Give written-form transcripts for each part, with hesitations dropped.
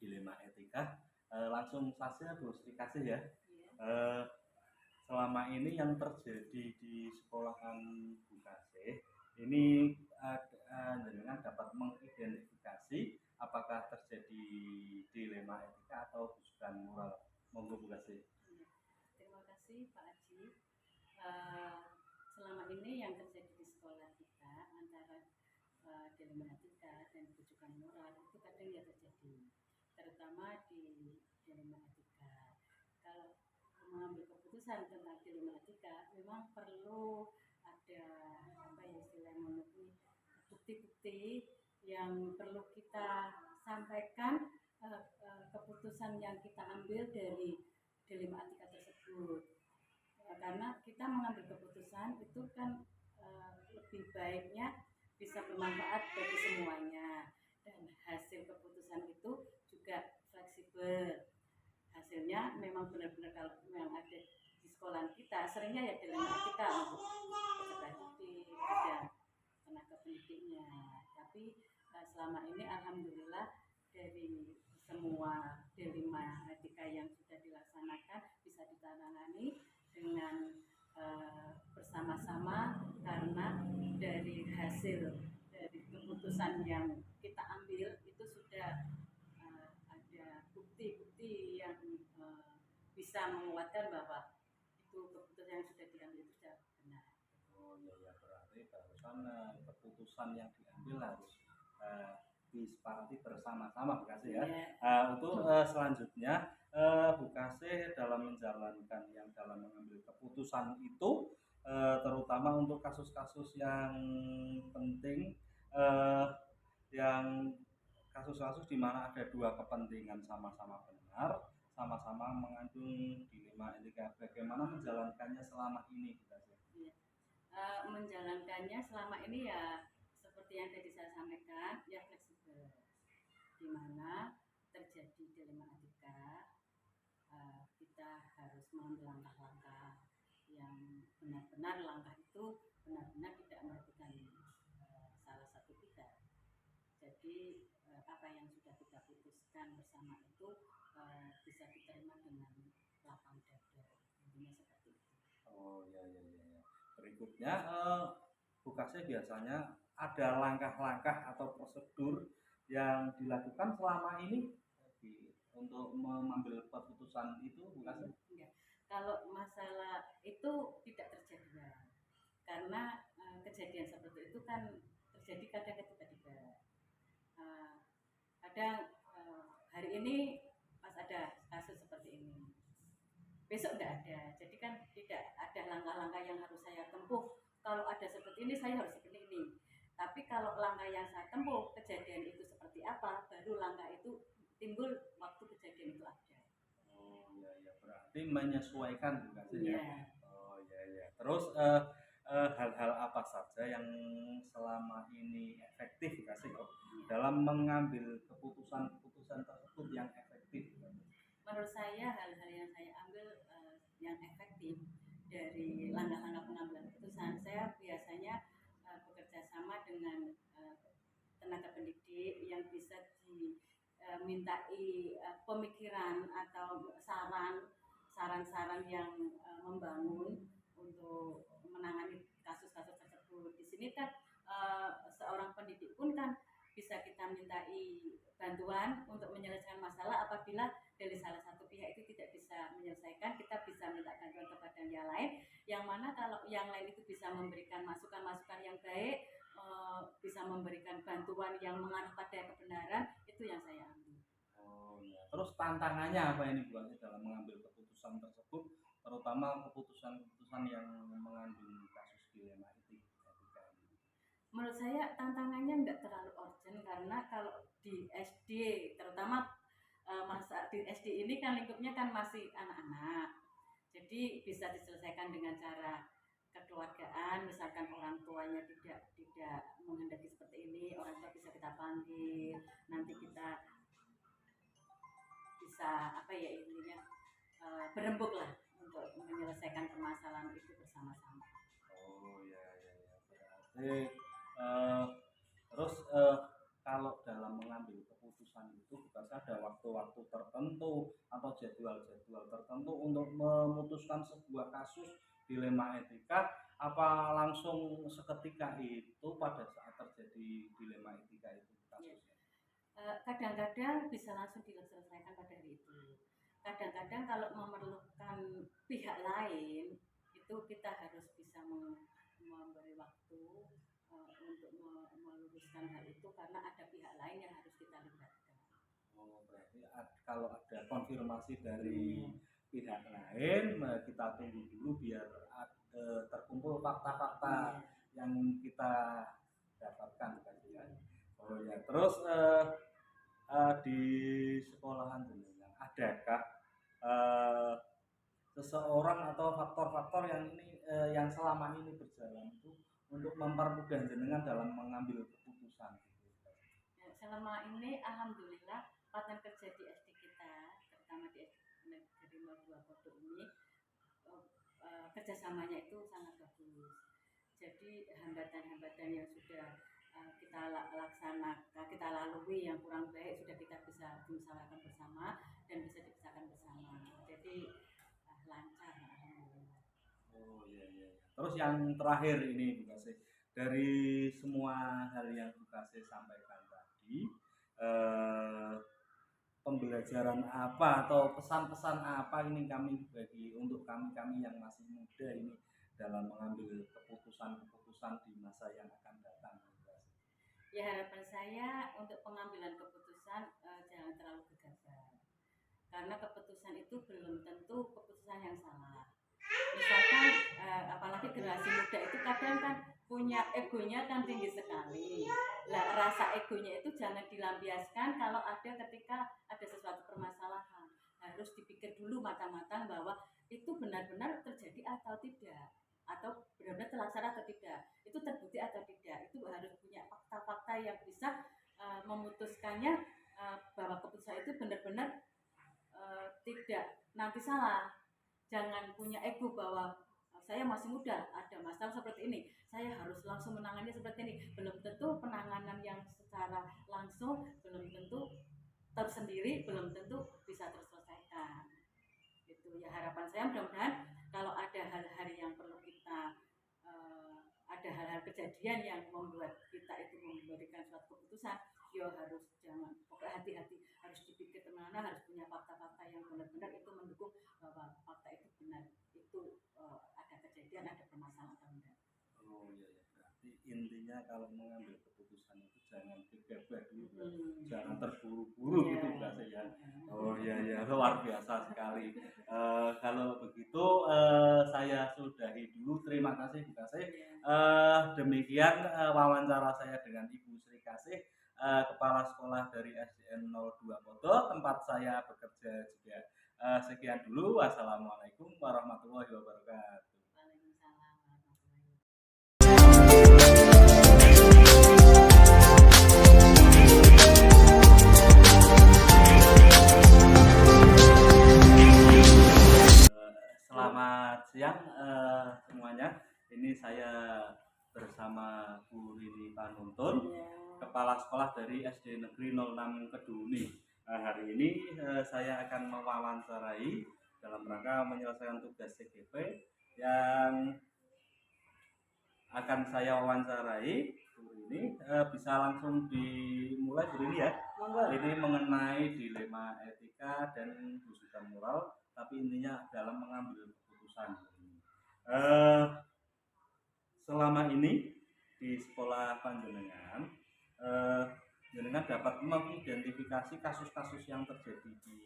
dilema etika. Langsung saja Bu Sri kasih ya. Iya. Selama ini yang terjadi di sekolahan Bu Kasih, ini dengan dapat mengidentifikasi apakah terjadi dilema etika atau bujukan moral. Monggo Bu Kasih. Iya. Terima kasih Pak Aji. Selama ini yang terjadi di sekolah kita antara dilema etika dan bujukan moral itu kadang ya terjadi, terutama di dilema etika. Kalau mengambil keputusan tentang dilema etika memang perlu ada apa ya istilahnya memenuhi bukti-bukti yang perlu kita sampaikan, keputusan yang kita ambil dari dilema etika tersebut. Karena kita mengambil keputusan itu kan lebih baiknya bisa bermanfaat bagi semuanya, dan hasil keputusan itu juga fleksibel. Hasilnya memang benar-benar kalau yang ada di sekolah kita seringnya ya dilema etika untuk peserta didik, ada tenaga pendidiknya. Tapi selama ini alhamdulillah dari semua dilema etika yang sudah dilaksanakan bisa ditangani dengan bersama-sama, karena dari hasil dari keputusan yang kita ambil itu sudah ada bukti-bukti yang bisa menguatkan bahwa itu keputusan yang sudah diambil itu sudah benar. Oh iya, berarti barusan keputusan yang diambil harus disepakati bersama-sama Bu Kasih ya. Untuk selanjutnya Bu Kasih dalam menjalankan dalam mengambil keputusan itu, terutama untuk kasus-kasus yang penting, yang kasus-kasus di mana ada dua kepentingan sama-sama benar, sama-sama mengandung dilema etika. Bagaimana menjalankannya selama ini Bu Kasih? Menjalankannya selama ini ya seperti yang tadi saya sampaikan, ya fleksibel, di mana terjadi dilema etika, kita harus mengambil langkah-langkah yang benar-benar langkah itu benar-benar tidak merugikan salah satu pihak. Jadi apa yang sudah kita putuskan bersama itu bisa diterima dengan lapang dada, intinya seperti itu. Oh ya. Berikutnya Bu Kasih biasanya ada langkah-langkah atau prosedur yang dilakukan selama ini untuk mengambil keputusan itu Bu Kasih? Ya. Kalau masalah itu tidak terjadi, karena kejadian seperti itu kan terjadi kadang tiba-tiba. Kadang hari ini pas ada kasus seperti ini, besok tidak ada. Jadi kan tidak ada langkah-langkah yang harus saya tempuh. Kalau ada seperti ini saya harus seperti ini. Tapi kalau langkah yang saya tempuh kejadian itu seperti apa, baru langkah itu timbul waktu kejadian itu ada. Oh ya, berarti menyesuaikan Bu Kasih ya. Oh ya. Terus hal-hal apa saja yang selama ini efektif Bu Kasih dalam mengambil keputusan tersebut yang efektif? Menurut saya hal-hal yang saya ambil yang efektif dari langkah-langkah pengambilan keputusan, saya biasanya bekerja sama dengan tenaga pendidik yang bisa dimintai pemikiran atau saran-saran yang membangun untuk menangani kasus-kasus tersebut. Di sini kan seorang pendidik pun kan bisa kita mintai bantuan untuk menyelesaikan masalah. Apabila dari salah satu pihak itu tidak bisa menyelesaikan, kita bisa minta bantuan kepada yang lain, yang mana kalau yang lain itu bisa memberikan masukan-masukan yang baik, bisa memberikan bantuan yang mengarah pada kebenaran, itu yang saya ambil. Oh ya. Terus tantangannya apa ini Bu Kasih dalam mengambil keputusan tersebut, terutama keputusan-keputusan yang mengandung kasus dilema etika? Menurut saya tantangannya nggak terlalu urgent, karena kalau di SD terutama masa di SD ini kan lingkupnya kan masih anak-anak, jadi bisa diselesaikan dengan cara kekeluargaan. Misalkan orang tuanya tidak menghendaki seperti ini, orang tua bisa kita panggil, nanti kita bisa apa ya intinya berembuk lah untuk menyelesaikan permasalahan itu bersama-sama. Oh ya. Berarti terus kalau dalam mengambil keputusan itu kita ada waktu-waktu tertentu atau jadwal-jadwal tertentu untuk memutuskan sebuah kasus dilema etika, apa langsung seketika itu pada saat terjadi dilema etika itu kasusnya? Kadang-kadang bisa langsung diselesaikan pada hari itu. Kadang-kadang kalau memerlukan pihak lain, itu kita harus bisa memberi waktu untuk meluruskan hal itu karena ada pihak lain yang harus kita libatkan. Oh, berarti kalau ada konfirmasi dari pihak lain, kita tunggu dulu biar terkumpul fakta-fakta yang kita dapatkan kan ya. Oh ya, terus di sekolahan jenengan adakah seseorang atau faktor-faktor yang ini yang selama ini berjalan itu untuk mempermudah jenengan dalam mengambil keputusan gitu? Selama ini alhamdulillah partner kerja di SD kita, terutama di SD Negeri 02 Pondok ini, kerjasamanya itu sangat bagus. Jadi hambatan-hambatan yang sudah kita laksanakan, kita lalui yang kurang baik sudah kita bisa dimusyawarahkan bersama dan bisa dibicarakan bersama. Jadi lancar alhamdulillah. Oh iya iya. Terus yang terakhir ini Bu Kasih, dari semua hal yang Bu Kasih sampaikan tadi, pembelajaran apa atau pesan-pesan apa ini kami bagi untuk kami yang masih muda ini dalam mengambil keputusan-keputusan di masa yang akan datang? Ya harapan saya untuk pengambilan keputusan jangan terlalu gegabah, karena keputusan itu belum tentu keputusan yang salah. Misalkan apalagi generasi muda itu kadang kan punya egonya kan tinggi sekali. Lah rasa egonya itu jangan dilampiaskan kalau ada ketika ada sesuatu permasalahan. Harus dipikir dulu matang-matang bahwa itu benar-benar terjadi atau tidak, atau benar-benar terlaksana atau tidak, itu terbukti atau tidak. Itu harus punya fakta-fakta yang bisa memutuskannya bahwa keputusan itu benar-benar tidak nanti salah. Jangan punya ego bahwa saya masih muda, ada masalah seperti ini, saya harus langsung menangani seperti ini. Belum tentu penanganan yang secara langsung, belum tentu tersendiri, belum tentu bisa terselesaikan. Itu ya harapan saya, mudah-mudahan kalau ada hal-hal yang perlu kita ada hal-hal kejadian yang membuat kita itu memberikan suatu keputusan, ya harus jangan pokoknya hati-hati, harus dipikir kemana, harus punya fakta-fakta yang benar-benar itu mendukung bahwa fakta itu benar, itu ada kejadian, ada permasalahan atau enggak. Oh iya ya, berarti intinya kalau mengambil keputusan itu jangan gegabah dulu, jangan terburu-buru gitu berarti ya. Oh iya ya, luar biasa sekali. Kalau begitu saya sudahi dulu. Terima kasih Bu Kasih. Demikian wawancara saya dengan Ibu Sri Kasih, Kepala Sekolah dari SDN 02 Podo, tempat saya bekerja juga. Sekian dulu. Wassalamualaikum warahmatullahi wabarakatuh. Selamat siang semuanya. Ini saya bersama Bu Rini Panuntun, Kepala Sekolah dari SD Negeri 06 Keduni. Hari ini saya akan mewawancarai dalam rangka menyelesaikan tugas CGP yang akan saya wawancarai. Bu Rini bisa langsung dimulai Bu Rini ya. Ini mengenai dilema etika dan busukan moral, tapi intinya dalam mengambil keputusan. Selama ini di sekolah panjenengan, jenengan dapat mengidentifikasi kasus-kasus yang terjadi di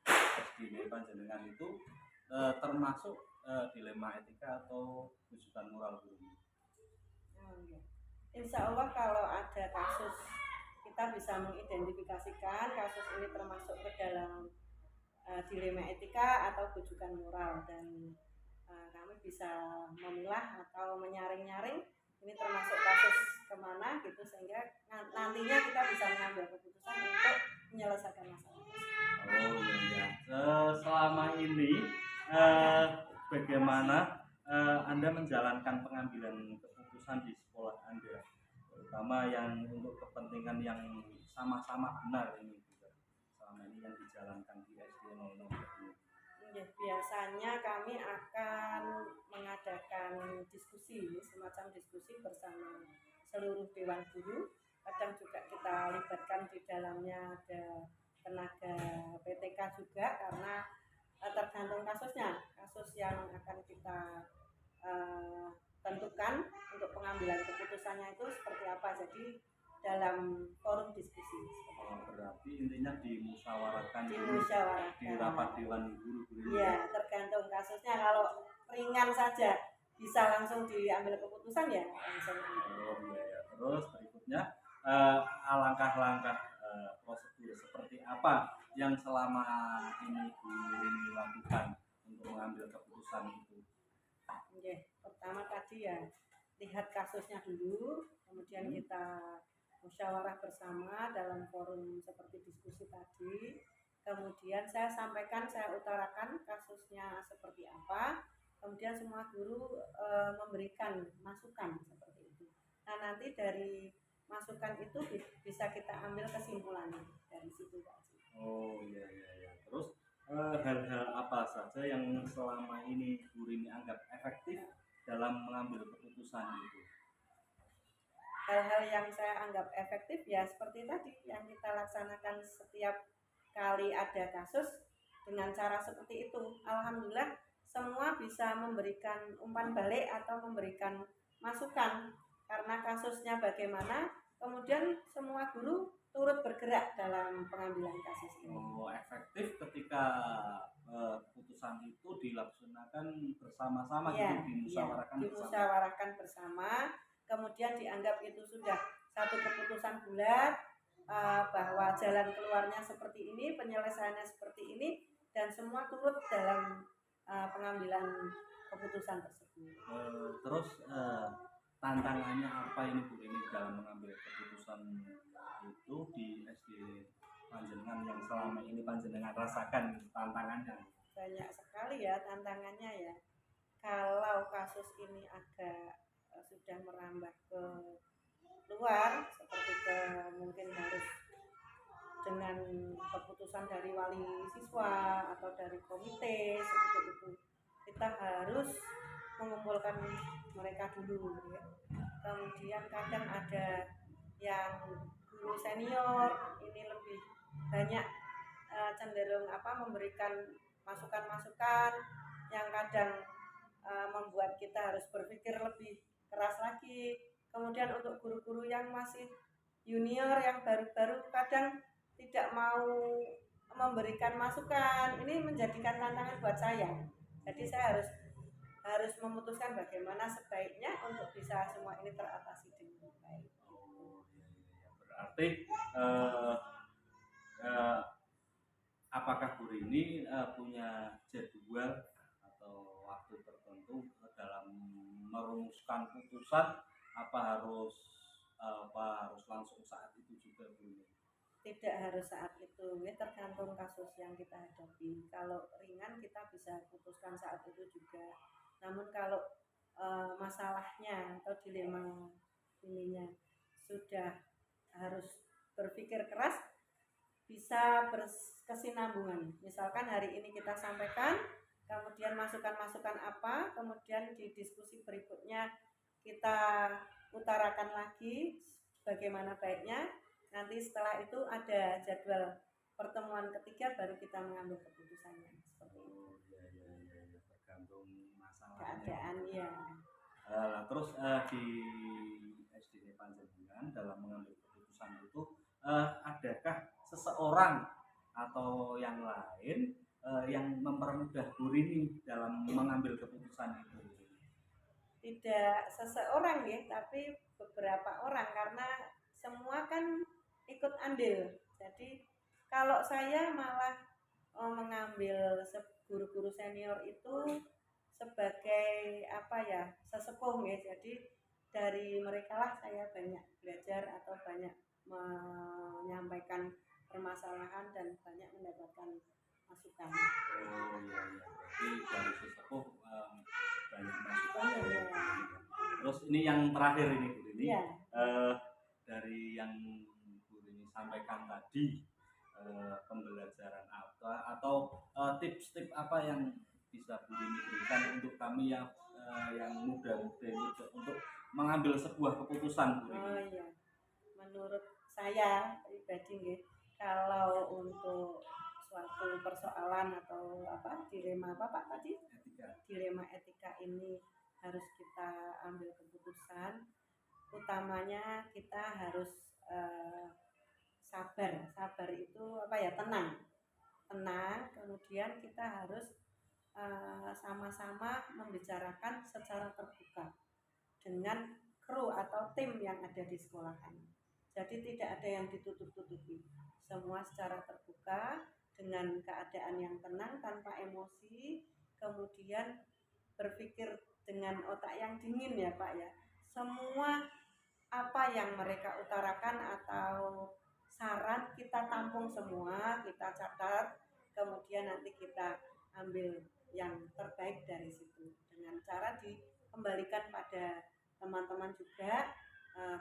SD panjenengan itu termasuk dilema etika atau busukan moral guru. Insya Allah kalau ada kasus kita bisa mengidentifikasikan kasus ini termasuk ke dalam dilema etika atau bujukan moral, dan kami bisa memilah atau menyaring-nyaring ini termasuk kasus kemana gitu, sehingga nantinya kita bisa mengambil keputusan untuk menyelesaikan masalah tersebut. Oh iya. Selama ini bagaimana Anda menjalankan pengambilan keputusan di sekolah Anda, terutama yang untuk kepentingan yang sama-sama benar ini juga, diskusi, semacam diskusi bersama seluruh dewan guru. Kadang juga kita libatkan di dalamnya ada tenaga PTK juga, karena tergantung kasusnya, kasus yang akan kita tentukan untuk pengambilan keputusannya itu seperti apa. Jadi dalam forum diskusi. Berarti intinya dimusyawarahkan Di rapat dewan guru-guru. Iya, tergantung kasusnya. Kalau ringan saja bisa langsung diambil keputusan ya langsung. Oh iya ya. Terus berikutnya langkah-langkah prosedur seperti apa yang selama ini Bu Rini lakukan untuk mengambil keputusan itu? Oke, pertama tadi ya lihat kasusnya dulu, kemudian kita musyawarah bersama dalam forum seperti diskusi tadi. Kemudian saya sampaikan, saya utarakan kasusnya seperti apa. Kemudian semua guru memberikan masukan seperti itu. Nah, nanti dari masukan itu bisa kita ambil kesimpulannya dari situ Pak. Oh iya iya iya. Terus hal-hal apa saja yang selama ini Bu Rini anggap efektif dalam mengambil keputusan itu? Hal-hal yang saya anggap efektif ya seperti tadi yang kita laksanakan setiap kali ada kasus dengan cara seperti itu. Alhamdulillah semua bisa memberikan umpan balik atau memberikan masukan karena kasusnya bagaimana, kemudian semua guru turut bergerak dalam pengambilan kasus ini. Oh, efektif ketika keputusan itu dilaksanakan bersama-sama, ya, gitu, dimusyawarahkan bersama, kemudian dianggap itu sudah satu keputusan bulat bahwa jalan keluarnya seperti ini, penyelesaiannya seperti ini, dan semua turut dalam pengambilan keputusan tersebut. Terus tantangannya apa ini Bu Rini dalam mengambil keputusan itu di SD Panjenengan yang selama ini Panjenengan rasakan tantangannya? Banyak sekali ya tantangannya ya. Kalau kasus ini agak sudah merambah ke luar, seperti ke mungkin harus dengan keputusan dari wali siswa atau dari komite seperti itu, kita harus mengumpulkan mereka dulu ya. Kemudian kadang ada yang guru senior ini lebih banyak cenderung memberikan masukan-masukan yang kadang membuat kita harus berpikir lebih keras lagi. Kemudian untuk guru-guru yang masih junior, yang baru-baru, kadang tidak mau memberikan masukan. Ini menjadikan tantangan buat saya. Jadi saya harus memutuskan bagaimana sebaiknya untuk bisa semua ini teratasi dengan baik. Berarti apakah Bu Rini punya jadwal atau waktu tertentu dalam merumuskan putusan, apa harus langsung saat itu juga Bu Rini? Tidak harus saat itu, ya tergantung kasus yang kita hadapi. Kalau ringan kita bisa putuskan saat itu juga. Namun kalau masalahnya atau dilema ininya sudah harus berpikir keras, bisa berkesinambungan. Misalkan hari ini kita sampaikan, kemudian masukan-masukan apa, kemudian di diskusi berikutnya kita utarakan lagi bagaimana baiknya. Nanti setelah itu ada jadwal pertemuan ketiga baru kita mengambil keputusannya seperti itu. Ya, tergantung masalahnya. Keadaan ya. Terus di SD Panjenengan dalam mengambil keputusan itu adakah seseorang atau yang lain yang mempermudah Bu Rini dalam mengambil keputusan itu? Tidak seseorang ya, tapi beberapa orang, karena semua kan ikut andil. Jadi kalau saya malah mengambil guru-guru senior itu sebagai sesepuh ya. Jadi dari mereka lah saya banyak belajar atau banyak menyampaikan permasalahan dan banyak mendapatkan masukan. Oh iya, berarti dari sesepuh banyak masukan ya. Terus ini yang terakhir ini Bu Rini, dari yang sampaikan tadi, pembelajaran apa atau tips-tips apa yang bisa Bu Rini berikan untuk kami yang muda-muda ini untuk mengambil sebuah keputusan, Bu Rini? Oh iya, menurut saya pribadi nggih, kalau untuk suatu persoalan atau dilema Pak tadi? Dilema etika ini harus kita ambil keputusan. Utamanya kita harus sabar itu tenang, kemudian kita harus sama-sama membicarakan secara terbuka dengan kru atau tim yang ada di sekolahan. Jadi tidak ada yang ditutup-tutupi, semua secara terbuka dengan keadaan yang tenang tanpa emosi, kemudian berpikir dengan otak yang dingin ya Pak ya. Semua apa yang mereka utarakan atau saran kita tampung semua, kita catat, kemudian nanti kita ambil yang terbaik dari situ dengan cara dikembalikan pada teman-teman juga.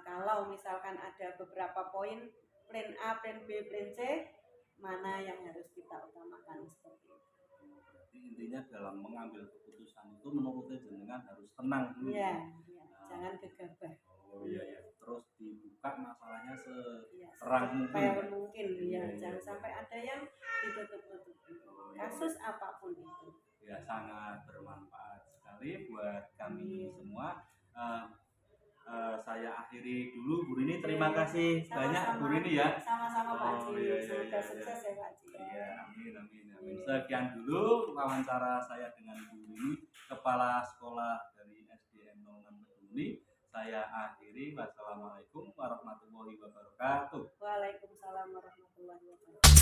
Kalau misalkan ada beberapa poin, plan A, plan B, plan C, mana yang harus kita utamakan seperti itu. Berarti intinya dalam mengambil keputusan itu menurut jenengan harus tenang dulu. Iya, jangan gegabah. Oh iya. Terus dibuka masalahnya seterang mungkin. Jangan sampai ada yang ditutup-tutupi. Kasus apapun itu. Ya, sangat bermanfaat sekali buat kami semua. Saya akhiri dulu, Bu Rini. Terima kasih banyak, Bu Rini ya. Sama-sama Pak Haji. Semoga sukses ya Pak Haji. Ya, amin. Sekian dulu wawancara saya dengan Bu Rini, Kepala Sekolah dari SDN 06 Keduli. Saya akhiri. Wassalamualaikum warahmatullahi wabarakatuh. Waalaikumsalam warahmatullahi wabarakatuh.